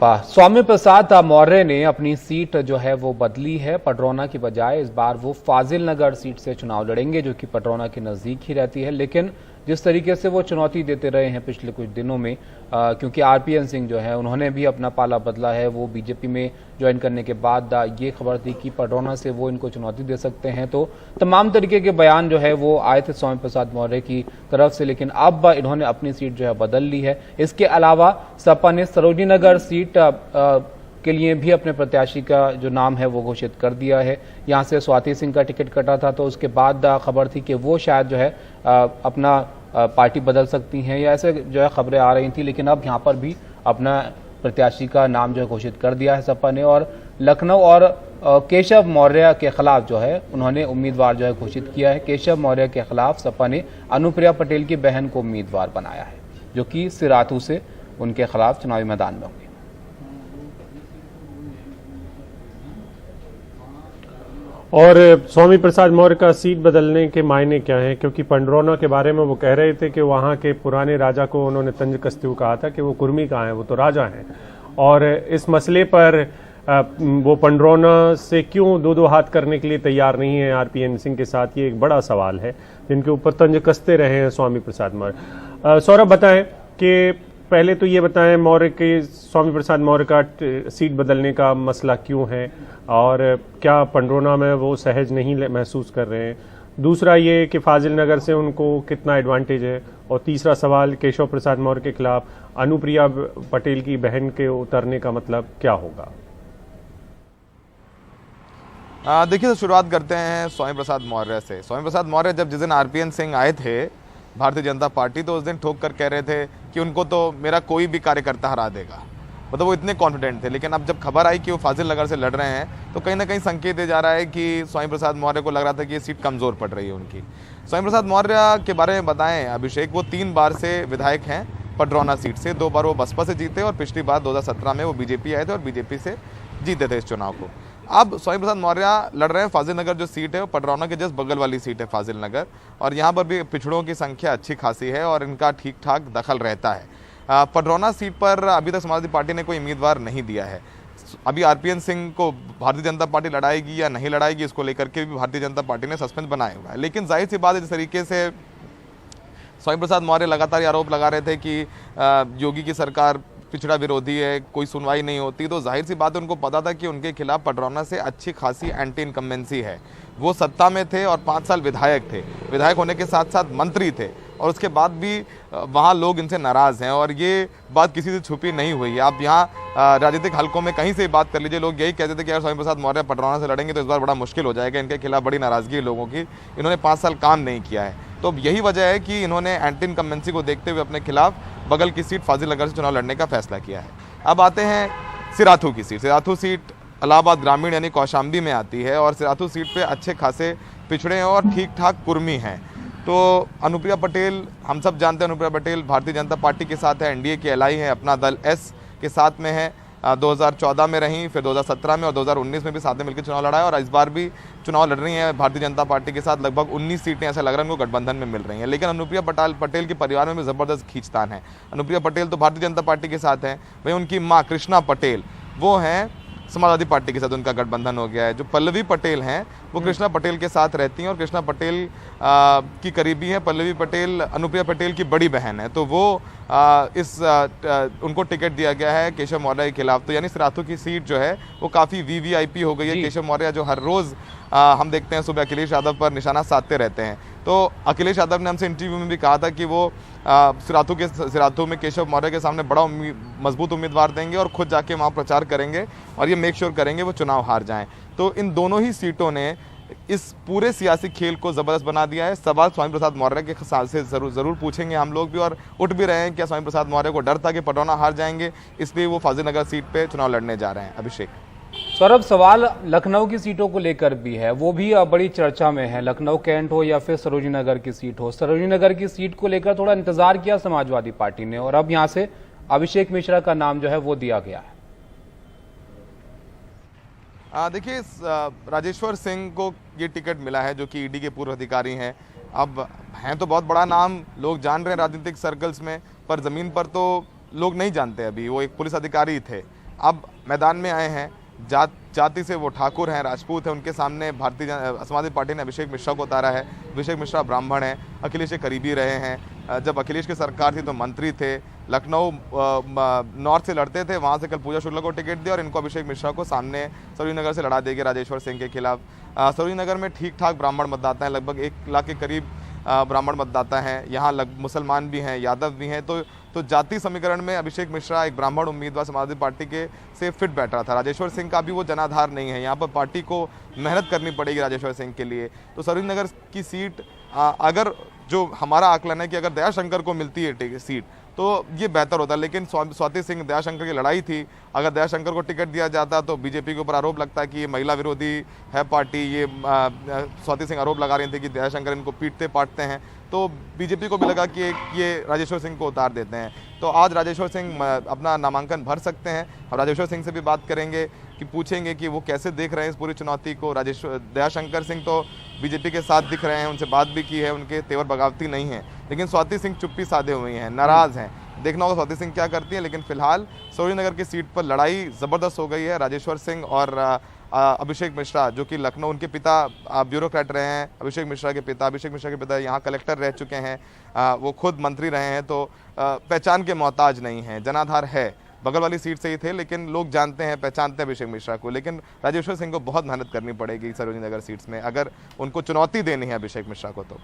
स्वामी प्रसाद मौर्य ने अपनी सीट जो है वो बदली है। पडरौना की बजाय इस बार वो फाजिल नगर सीट से चुनाव लड़ेंगे, जो कि पडरौना के नजदीक ही रहती है। लेकिन जिस तरीके से वो चुनौती देते रहे हैं पिछले कुछ दिनों में, क्योंकि आरपीएन सिंह जो है उन्होंने भी अपना पाला बदला है। वो बीजेपी में ज्वाइन करने के बाद ये खबर थी कि पडरौना से वो इनको चुनौती दे सकते हैं, तो तमाम तरीके के बयान जो है वो आए थे स्वामी प्रसाद मौर्य की तरफ से। लेकिन अब इन्होंने अपनी सीट जो है बदल ली है। इसके अलावा सपा ने सरोजनी नगर सीट के लिए भी अपने प्रत्याशी का जो नाम है वो घोषित कर दिया है। यहाँ से स्वाति सिंह का टिकट कटा था, तो उसके बाद खबर थी कि वो शायद जो है अपना पार्टी बदल सकती हैं, या ऐसे जो है खबरें आ रही थी। लेकिन अब यहाँ पर भी अपना प्रत्याशी का नाम जो है घोषित कर दिया है सपा ने, और लखनऊ और केशव मौर्य के खिलाफ जो है उन्होंने उम्मीदवार जो है घोषित किया है। केशव मौर्य के खिलाफ सपा ने अनुप्रिया पटेल की बहन को उम्मीदवार बनाया है, जो कि सिराथू से उनके खिलाफ चुनावी मैदान में होंगे। और स्वामी प्रसाद मौर्य का सीट बदलने के मायने क्या हैं? क्योंकि पडरौना के बारे में वो कह रहे थे कि वहाँ के पुराने राजा को उन्होंने तंज कसते हुए कहा था कि वो कुर्मी कहाँ है, वो तो राजा हैं। और इस मसले पर वो पडरौना से क्यों दो हाथ करने के लिए तैयार नहीं है आरपीएन सिंह के साथ, ये एक बड़ा सवाल है जिनके ऊपर तंज कसते रहे हैं स्वामी प्रसाद मौर्य। सौरभ बताएं कि पहले तो ये बताएं मौर्य के स्वामी प्रसाद मौर्य का सीट बदलने का मसला क्यों है, और क्या पडरौना में वो सहज नहीं महसूस कर रहे हैं। दूसरा ये कि फाजिल नगर से उनको कितना एडवांटेज है। और तीसरा सवाल, केशव प्रसाद मौर्य के खिलाफ अनुप्रिया पटेल की बहन के उतरने का मतलब क्या होगा? देखिए, तो शुरुआत करते हैं स्वामी प्रसाद मौर्य से। स्वामी प्रसाद मौर्य जब जिस दिन आरपीएन सिंह आए थे भारतीय जनता पार्टी, तो उस दिन ठोक कर कह रहे थे कि उनको तो मेरा कोई भी कार्यकर्ता हरा देगा, मतलब वो इतने कॉन्फिडेंट थे। लेकिन अब जब खबर आई कि वो फाजिल नगर से लड़ रहे हैं, तो कहीं ना कहीं संकेत दे जा रहा है कि स्वामी प्रसाद मौर्य को लग रहा था कि ये सीट कमज़ोर पड़ रही है उनकी। स्वामी प्रसाद मौर्य के बारे में बताएं अभिषेक, वो 3 बार से विधायक हैं पडरौना सीट से। 2 बार वो बसपा से जीते और पिछली बार 2017 में वो बीजेपी आए थे और बीजेपी से जीते थे इस चुनाव को। अब स्वामी प्रसाद मौर्य लड़ रहे हैं फाजिल नगर जो सीट है, वो पडरौना के जस्ट बगल वाली सीट है फाजिल नगर, और यहाँ पर भी पिछड़ों की संख्या अच्छी खासी है और इनका ठीक ठाक दखल रहता है। पडरौना सीट पर अभी तक समाजवादी पार्टी ने कोई उम्मीदवार नहीं दिया है। अभी आरपीएन सिंह को भारतीय जनता पार्टी लड़ाएगी या नहीं लड़ाएगी, इसको लेकर के भी भारतीय जनता पार्टी ने सस्पेंस बनाया हुआ है। लेकिन जाहिर सी बात है, जिस तरीके से स्वामी प्रसाद मौर्य लगातार आरोप लगा रहे थे कि योगी की सरकार पिछड़ा विरोधी है, कोई सुनवाई नहीं होती, तो जाहिर सी बात है उनको पता था कि उनके खिलाफ पडरौना से अच्छी खासी एंटी इनकम्बेंसी है। वो सत्ता में थे और 5 साल विधायक थे, विधायक होने के साथ साथ मंत्री थे, और उसके बाद भी वहाँ लोग इनसे नाराज़ हैं और ये बात किसी से छुपी नहीं हुई है। आप यहाँ राजनीतिक हलकों में कहीं से बात कर लीजिए, लोग यही कहते थे कि यार स्वामी प्रसाद मौर्य पडरौना से लड़ेंगे तो इस बार बड़ा मुश्किल हो जाएगा, इनके खिलाफ बड़ी नाराज़गी है लोगों की, इन्होंने 5 साल काम नहीं किया है। तो यही वजह है कि इन्होंने एंटी इनकम्बेंसी को देखते हुए अपने खिलाफ बगल की सीट फाजिल नगर से चुनाव लड़ने का फैसला किया है। अब आते हैं सिराथू की सीट। सिराथू सीट इलाहाबाद ग्रामीण यानी कौशाम्बी में आती है, और सिराथू सीट पे अच्छे खासे पिछड़े हैं और ठीक ठाक कुर्मी हैं। तो अनुप्रिया पटेल, हम सब जानते हैं अनुप्रिया पटेल भारतीय जनता पार्टी के साथ है, एनडीए की एलाई है, अपना दल एस के साथ में है। 2014 में रहीं, फिर 2017 में और 2019 में भी साथ में मिलकर चुनाव लड़ा है, और इस बार भी चुनाव लड़ रही हैं भारतीय जनता पार्टी के साथ। लगभग 19 सीटें ऐसा लग रहा है उनको गठबंधन में मिल रही हैं। लेकिन अनुप्रिया पटेल के परिवार में भी ज़बरदस्त खींचतान है। अनुप्रिया पटेल तो भारतीय जनता पार्टी के साथ हैं, वहीं उनकी माँ कृष्णा पटेल वो हैं समाजवादी पार्टी के साथ, उनका गठबंधन हो गया है। जो पल्लवी पटेल हैं वो कृष्णा पटेल के साथ रहती हैं, और कृष्णा पटेल की करीबी हैं। पल्लवी पटेल अनुप्रिया पटेल की बड़ी बहन है, तो वो उनको टिकट दिया गया है केशव मौर्य के खिलाफ। तो यानी सिराथू की सीट जो है वो काफ़ी वीवीआईपी हो गई है। केशव मौर्य जो हर रोज़ हम देखते हैं सुबह अखिलेश यादव पर निशाना साधते रहते हैं, तो अखिलेश यादव ने हमसे इंटरव्यू में भी कहा था कि वो सिराथू में केशव मौर्य के सामने बड़ा मजबूत उम्मीदवार देंगे और खुद जाके वहाँ प्रचार करेंगे और ये मेक श्योर करेंगे वो चुनाव हार जाएं। तो इन दोनों ही सीटों ने इस पूरे सियासी खेल को ज़बरदस्त बना दिया है। सवाल स्वामी प्रसाद मौर्य के साथ से ज़रूर पूछेंगे हम लोग भी, और उठ भी रहे हैं क्या स्वामी प्रसाद मौर्य को डर था कि पडरौना हार जाएंगे, इसलिए वो फाजिल नगर सीट पे चुनाव लड़ने जा रहे हैं। अभिषेक, सौरभ, सवाल लखनऊ की सीटों को लेकर भी है, वो भी बड़ी चर्चा में है। लखनऊ कैंट हो या फिर सरोजनी नगर की सीट हो, सरोजनी नगर की सीट को लेकर थोड़ा इंतजार किया समाजवादी पार्टी ने, और अब यहाँ से अभिषेक मिश्रा का नाम जो है वो दिया गया है। देखिए, राजेश्वर सिंह को ये टिकट मिला है जो कि ईडी के पूर्व अधिकारी हैं। अब हैं तो बहुत बड़ा नाम, लोग जान रहे हैं राजनीतिक सर्कल्स में, पर ज़मीन पर तो लोग नहीं जानते। अभी वो एक पुलिस अधिकारी थे, अब मैदान में आए हैं। जाति से वो ठाकुर हैं, राजपूत हैं, उनके सामने समाजवादी पार्टी ने अभिषेक मिश्रा को उतारा है। अभिषेक मिश्रा ब्राह्मण हैं, अखिलेश के करीबी रहे हैं। जब अखिलेश की सरकार थी तो मंत्री थे, लखनऊ नॉर्थ से लड़ते थे, वहाँ से कल पूजा शुक्ला को टिकट दिया और इनको अभिषेक मिश्रा को सामने सरोजिनी नगर से लड़ा देंगे राजेश्वर सिंह के खिलाफ। सरोजिनी नगर में ठीक ठाक ब्राह्मण मतदाता हैं, लगभग 1 लाख के करीब ब्राह्मण मतदाता हैं। यहाँ मुसलमान भी हैं, यादव भी हैं। तो जाति समीकरण में अभिषेक मिश्रा एक ब्राह्मण उम्मीदवार समाजवादी पार्टी के से फिट बैठ रहा था। राजेश्वर सिंह का भी वो जनाधार नहीं है। यहाँ पर पार्टी को मेहनत करनी पड़ेगी राजेश्वर सिंह के लिए। तो सरोजिनी नगर की सीट अगर जो हमारा आकलन है कि अगर दयाशंकर को मिलती है सीट तो ये बेहतर होता है, लेकिन स्वाति सिंह दयाशंकर की लड़ाई थी। अगर दयाशंकर को टिकट दिया जाता तो बीजेपी के ऊपर आरोप लगता है कि ये महिला विरोधी है पार्टी। ये स्वाति सिंह आरोप लगा रही थी कि दयाशंकर इनको पीटते पाटते हैं, तो बीजेपी को भी लगा कि ये राजेश्वर सिंह को उतार देते हैं। तो आज राजेश्वर सिंह अपना नामांकन भर सकते हैं। अब राजेश्वर सिंह से भी बात करेंगे कि पूछेंगे कि वो कैसे देख रहे हैं इस पूरी चुनौती को। दयाशंकर सिंह तो बीजेपी के साथ दिख रहे हैं, उनसे बात भी की है, उनके तेवर बगावती नहीं है, लेकिन स्वाति सिंह चुप्पी साधे हुए हैं, नाराज हैं। देखना होगा स्वाति सिंह क्या करती हैं, लेकिन फिलहाल सरोजिनी नगर की सीट पर लड़ाई ज़बरदस्त हो गई है। राजेश्वर सिंह और अभिषेक मिश्रा, जो कि लखनऊ, उनके पिता ब्यूरोक्रेट रहे हैं। अभिषेक मिश्रा के पिता यहाँ कलेक्टर रह चुके हैं, वो खुद मंत्री रहे हैं, तो पहचान के मोहताज नहीं हैं। जनाधार है, बगल वाली सीट से ही थे, लेकिन लोग जानते हैं, पहचानते हैं अभिषेक मिश्रा को। लेकिन राजेश्वर सिंह को बहुत मेहनत करनी पड़ेगी सरोजिनी नगर सीट्स में अगर उनको चुनौती देनी है अभिषेक मिश्रा को तो।